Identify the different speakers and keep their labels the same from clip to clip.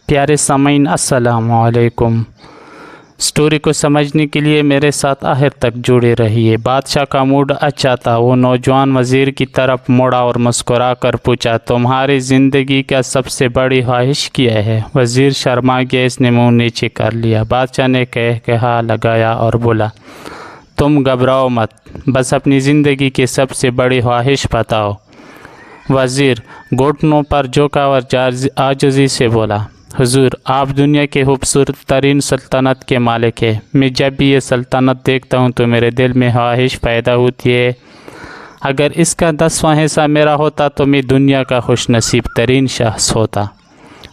Speaker 1: پیارے سامعین السلام علیکم۔ سٹوری کو سمجھنے کے لیے میرے ساتھ آخر تک جڑے رہیے۔ بادشاہ کا موڈ اچھا تھا۔ وہ نوجوان وزیر کی طرف مڑا اور مسکرا کر پوچھا، تمہاری زندگی کا سب سے بڑی خواہش کیا ہے؟ وزیر شرما گیا، اس نے منہ نیچے کر لیا۔ بادشاہ نے کہا لگایا اور بولا، تم گھبراؤ مت، بس اپنی زندگی کی سب سے بڑی خواہش بتاؤ۔ وزیر گھٹنوں پر جھکا اور عاجزی سے بولا، حضور آپ دنیا کے خوبصورت ترین سلطنت کے مالک ہیں۔ میں جب بھی یہ سلطنت دیکھتا ہوں تو میرے دل میں خواہش پیدا ہوتی ہے، اگر اس کا 10واں حصہ میرا ہوتا تو میں دنیا کا خوش نصیب ترین شخص ہوتا۔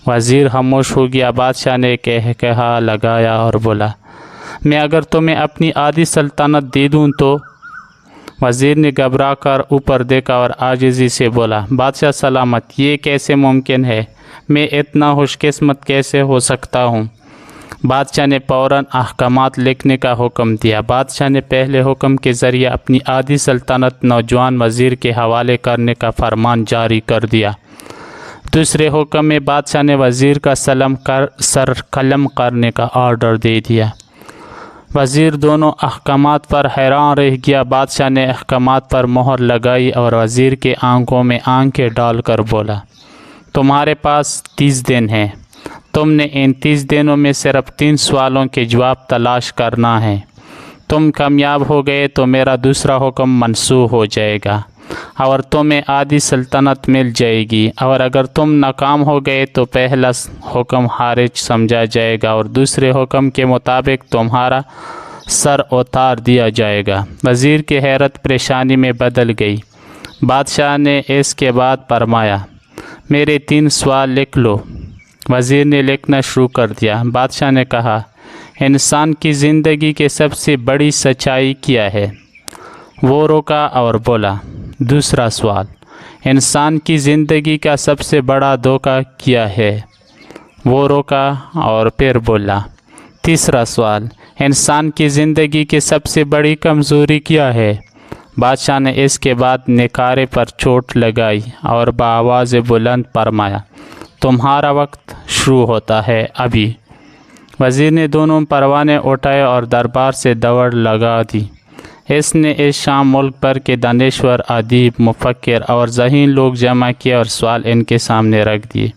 Speaker 1: وزیر خاموش ہو گیا۔ بادشاہ نے کہا لگایا اور بولا، میں اگر تمہیں اپنی آدھی سلطنت دے دوں تو؟ وزیر نے گھبرا کر اوپر دیکھا اور عاجزی سے بولا، بادشاہ سلامت، یہ کیسے ممکن ہے؟ میں اتنا خوش قسمت کیسے ہو سکتا ہوں؟ بادشاہ نے فوراً احکامات لکھنے کا حکم دیا۔ بادشاہ نے پہلے حکم کے ذریعے اپنی آدھی سلطنت نوجوان وزیر کے حوالے کرنے کا فرمان جاری کر دیا۔ دوسرے حکم میں بادشاہ نے وزیر کا سر قلم کرنے کا آرڈر دے دیا۔ وزیر دونوں احکامات پر حیران رہ گیا۔ بادشاہ نے احکامات پر مہر لگائی اور وزیر کے آنکھوں میں آنکھیں ڈال کر بولا، تمہارے پاس 30 دن ہیں۔ تم نے ان 30 دنوں میں صرف 3 سوالوں کے جواب تلاش کرنا ہے۔ تم کامیاب ہو گئے تو میرا دوسرا حکم منسوخ ہو جائے گا اور تمہیں آدھی سلطنت مل جائے گی، اور اگر تم ناکام ہو گئے تو پہلا حکم خارج سمجھا جائے گا اور دوسرے حکم کے مطابق تمہارا سر اتار دیا جائے گا۔ وزیر کی حیرت پریشانی میں بدل گئی۔ بادشاہ نے اس کے بعد فرمایا، میرے 3 سوال لکھ لو۔ وزیر نے لکھنا شروع کر دیا۔ بادشاہ نے کہا، انسان کی زندگی کی سب سے بڑی سچائی کیا ہے؟ وہ رکا اور بولا، دوسرا سوال، انسان کی زندگی کا سب سے بڑا دھوکہ کیا ہے؟ وہ رکا اور پھر بولا، تیسرا سوال، انسان کی زندگی کی سب سے بڑی کمزوری کیا ہے؟ بادشاہ نے اس کے بعد نکارے پر چوٹ لگائی اور بآواز بلند فرمایا، تمہارا وقت شروع ہوتا ہے ابھی۔ وزیر نے دونوں پروانے اٹھائے اور دربار سے دوڑ لگا دی۔ اس نے اس شام ملک بھر کے دانشور، ادیب، مفکر اور ذہین لوگ جمع کیے اور سوال ان کے سامنے رکھ دیے۔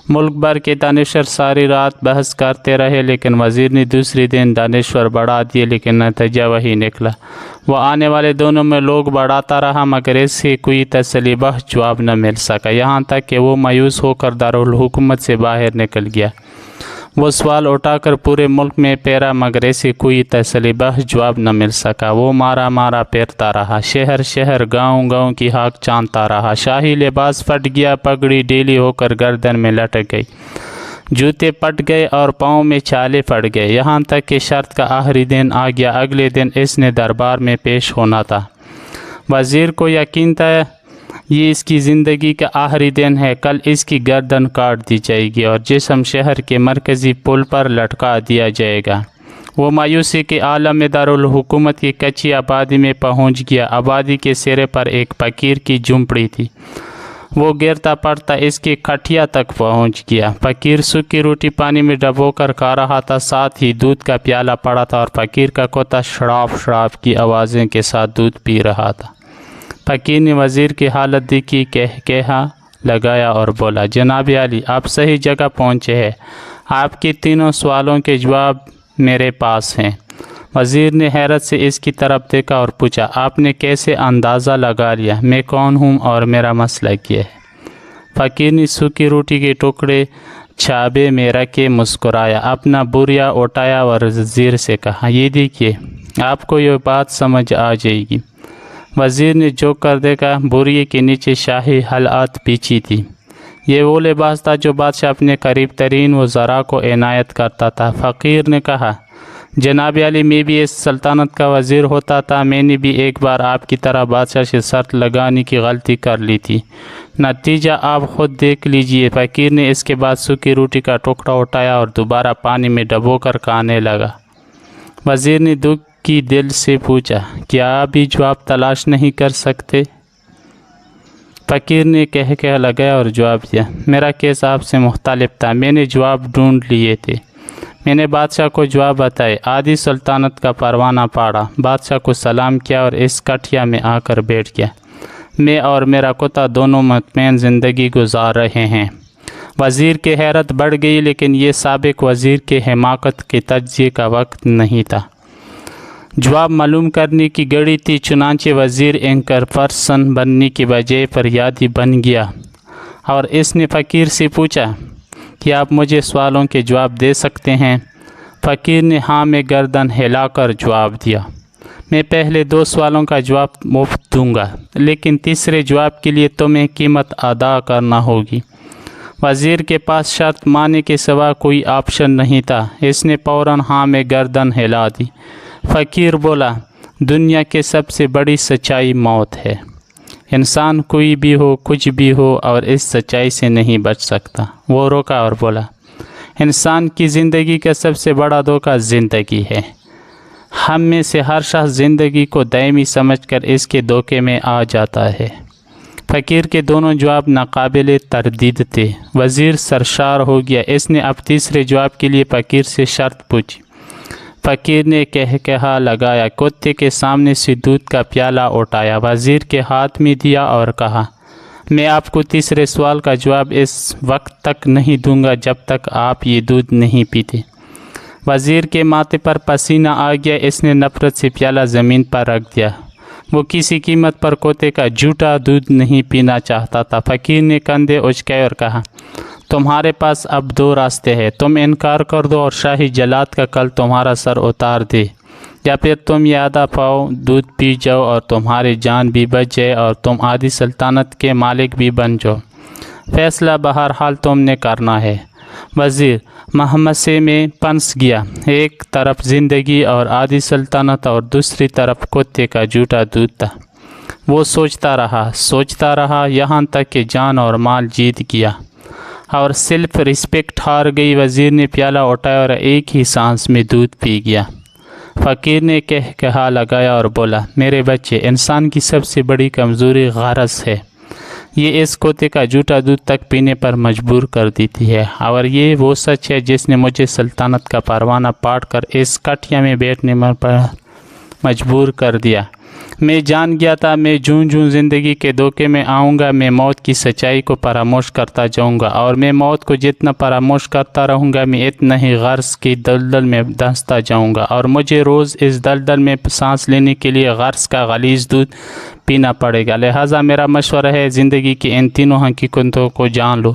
Speaker 1: ملک بھر کے دانشور ساری رات بحث کرتے رہے، لیکن وزیر نے دوسری دن دانشور بڑھا دیے، لیکن نتیجہ وہی نکلا۔ وہ آنے والے دنوں میں لوگ بڑھاتا رہا، مگر اس سے کوئی تسلی بخش جواب نہ مل سکا، یہاں تک کہ وہ مایوس ہو کر دارالحکومت سے باہر نکل گیا۔ وہ سوال اٹھا کر پورے ملک میں پھیرا، مگر اسے کوئی تسلی بخش جواب نہ مل سکا۔ وہ مارا پھرتا رہا، شہر شہر، گاؤں گاؤں کی ہاک چانتا رہا۔ شاہی لباس پھٹ گیا، پگڑی ڈھیلی ہو کر گردن میں لٹک گئی، جوتے پھٹ گئے اور پاؤں میں چھالے پڑ گئے، یہاں تک کہ شرط کا آخری دن آ گیا۔ اگلے دن اس نے دربار میں پیش ہونا تھا۔ وزیر کو یقین تھا یہ اس کی زندگی کا آخری دن ہے، کل اس کی گردن کاٹ دی جائے گی اور جسم شہر کے مرکزی پل پر لٹکا دیا جائے گا۔ وہ مایوسی کے عالم میں دارالحکومت کی کچی آبادی میں پہنچ گیا۔ آبادی کے سرے پر ایک فقیر کی جھونپڑی تھی۔ وہ گرتا پڑتا اس کی کھٹیا تک پہنچ گیا۔ فقیر سوکھی روٹی پانی میں ڈبو کر کھا رہا تھا، ساتھ ہی دودھ کا پیالہ پڑا تھا اور فقیر کا کتا شڑاپ شڑاپ کی آوازیں کے ساتھ دودھ پی رہا تھا۔ فقیر نے وزیر کی حالت دیکھی، کہا لگایا اور بولا، جناب عالی، آپ صحیح جگہ پہنچے ہیں، آپ کے 3 سوالوں کے جواب میرے پاس ہیں۔ وزیر نے حیرت سے اس کی طرف دیکھا اور پوچھا، آپ نے کیسے اندازہ لگا لیا میں کون ہوں اور میرا مسئلہ کیا ہے؟ فقیر نے سوکھی روٹی کے ٹکڑے چھابے میں رکھے مسکرایا، اپنا بوریا اٹھایا اور وزیر سے کہا، یہ دیکھیے، آپ کو یہ بات سمجھ آ جائے گی۔ وزیر نے جھک کر دیکھا، بوریے کے نیچے شاہی حلات پیچھی تھی۔ یہ وہ لباس تھا جو بادشاہ اپنے قریب ترین وزراء کو عنایت کرتا تھا۔ فقیر نے کہا، جناب علی، میں بھی اس سلطنت کا وزیر ہوتا تھا، میں نے بھی ایک بار آپ کی طرح بادشاہ سے شرط لگانے کی غلطی کر لی تھی، نتیجہ آپ خود دیکھ لیجئے۔ فقیر نے اس کے بعد سوکھی روٹی کا ٹکڑا اٹھایا اور دوبارہ پانی میں ڈبو کر کھانے لگا۔ وزیر نے دکھ کی دل سے پوچھا، کیا آپ بھی جواب تلاش نہیں کر سکتے؟ فقیر نے کہہ لگایا اور جواب دیا، میرا کیس آپ سے مختلف تھا، میں نے جواب ڈھونڈ لیے تھے۔ میں نے بادشاہ کو جواب بتائے، آدھی سلطنت کا پروانہ پاڑا، بادشاہ کو سلام کیا اور اس کٹیا میں آ کر بیٹھ گیا۔ میں اور میرا کتا دونوں مطمئن زندگی گزار رہے ہیں۔ وزیر کی حیرت بڑھ گئی، لیکن یہ سابق وزیر کے حماقت کے تجزیے کا وقت نہیں تھا۔ جواب معلوم کرنے کی گھڑی تھی، چنانچہ وزیر اینکر پرسن بننے کی بجائے فریادی بن گیا اور اس نے فقیر سے پوچھا کہ آپ مجھے سوالوں کے جواب دے سکتے ہیں؟ فقیر نے ہاں میں گردن ہلا کر جواب دیا۔ میں پہلے 2 سوالوں کا جواب مفت دوں گا، لیکن تیسرے جواب کے لیے تمہیں قیمت ادا کرنا ہوگی۔ وزیر کے پاس شرط ماننے کے سوا کوئی آپشن نہیں تھا، اس نے فوراً ہاں میں گردن ہلا دی۔ فقیر بولا، دنیا کی سب سے بڑی سچائی موت ہے۔ انسان کوئی بھی ہو، کچھ بھی ہو، اور اس سچائی سے نہیں بچ سکتا۔ وہ روکا اور بولا، انسان کی زندگی کا سب سے بڑا دھوکہ زندگی ہے۔ ہم میں سے ہر شخص زندگی کو دائمی سمجھ کر اس کے دھوکے میں آ جاتا ہے۔ فقیر کے دونوں جواب ناقابل تردید تھے۔ وزیر سرشار ہو گیا۔ اس نے اب تیسرے جواب کے لیے فقیر سے شرط پوچھی۔ فقیر نے کہا لگایا، کتے کے سامنے سے دودھ کا پیالہ اٹھایا، وزیر کے ہاتھ میں دیا اور کہا، میں آپ کو تیسرے سوال کا جواب اس وقت تک نہیں دوں گا جب تک آپ یہ دودھ نہیں پیتے۔ وزیر کے ماتھے پر پسینہ آ گیا، اس نے نفرت سے پیالہ زمین پر رکھ دیا۔ وہ کسی قیمت پر کتے کا جھوٹا دودھ نہیں پینا چاہتا تھا۔ فقیر نے کندھے اچکائے اور کہا، تمہارے پاس اب 2 راستے ہیں، تم انکار کر دو اور شاہی جلاد کا کل تمہارا سر اتار دے، یا پھر تم یہ آدھا پاؤ دودھ پی جاؤ اور تمہاری جان بھی بچ جائے اور تم آدھی سلطنت کے مالک بھی بن جاؤ۔ فیصلہ بہرحال تم نے کرنا ہے۔ وزیر محمد میں پھنس گیا، ایک طرف زندگی اور آدھی سلطنت اور دوسری طرف کتے کا جھوٹا دودھ تھا۔ وہ سوچتا رہا یہاں تک کہ جان اور مال جیت گیا اور سیلف رسپیکٹ ہار گئی۔ وزیر نے پیالہ اٹھایا اور ایک ہی سانس میں دودھ پی گیا۔ فقیر نے کہا لگایا اور بولا، میرے بچے، انسان کی سب سے بڑی کمزوری غرض ہے۔ یہ اس کتے کا جھوٹا دودھ تک پینے پر مجبور کر دیتی ہے، اور یہ وہ سچ ہے جس نے مجھے سلطنت کا پروانہ پاڑ کر اس کٹیا میں بیٹھنے پر مجبور کر دیا۔ میں جان گیا تھا میں جوں زندگی کے دھوکے میں آؤں گا، میں موت کی سچائی کو فراموش کرتا جاؤں گا، اور میں موت کو جتنا فراموش کرتا رہوں گا میں اتنا ہی غرض کی دلدل میں دھنستا جاؤں گا، اور مجھے روز اس دلدل میں سانس لینے کے لیے غرض کا غلیظ دودھ پینا پڑے گا۔ لہٰذا میرا مشورہ ہے، زندگی کی ان تینوں حقیقتوں کو جان لو،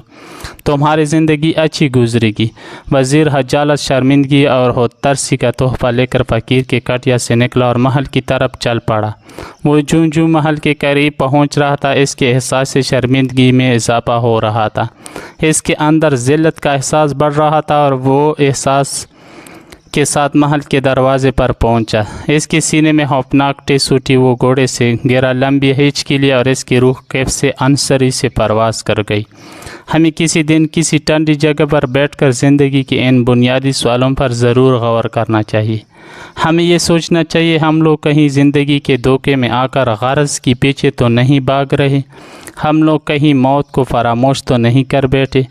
Speaker 1: تمہاری زندگی اچھی گزرے گی۔ وزیر خجالت، شرمندگی اور ترسی کا تحفہ لے کر فقیر کے کٹیا سے نکلا اور محل کی طرف چل پڑا۔ وہ جوں محل کے قریب پہنچ رہا تھا، اس کے احساس شرمندگی میں اضافہ ہو رہا تھا، اس کے اندر ذلت کا احساس بڑھ رہا تھا، اور وہ احساس کے ساتھ محل کے دروازے پر پہنچا۔ اس کے سینے میں خوفناک ٹیس اٹھی، وہ گھوڑے سے گرا، لمبی ہچکی لی اور اس کی روح کیف سے انصری سے پرواز کر گئی۔ ہمیں کسی دن کسی ٹھنڈی جگہ پر بیٹھ کر زندگی کے ان بنیادی سوالوں پر ضرور غور کرنا چاہیے۔ ہمیں یہ سوچنا چاہیے، ہم لوگ کہیں زندگی کے دھوکے میں آ کر غرض کے پیچھے تو نہیں بھاگ رہے، ہم لوگ کہیں موت کو فراموش تو نہیں کر بیٹھے،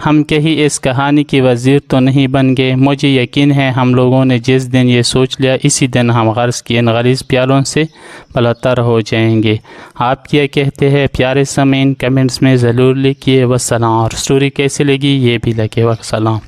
Speaker 1: ہم کہیں اس کہانی کے وزیر تو نہیں بن گئے۔ مجھے یقین ہے ہم لوگوں نے جس دن یہ سوچ لیا، اسی دن ہم غرض کی ان غلیظ پیالوں سے بلتر ہو جائیں گے۔ آپ کیا کہتے ہیں پیارے سامعین؟ کمنٹس میں ضرور لکھیے۔ والسلام، اور سٹوری کیسے لگی یہ بھی لکھیے۔ والسلام۔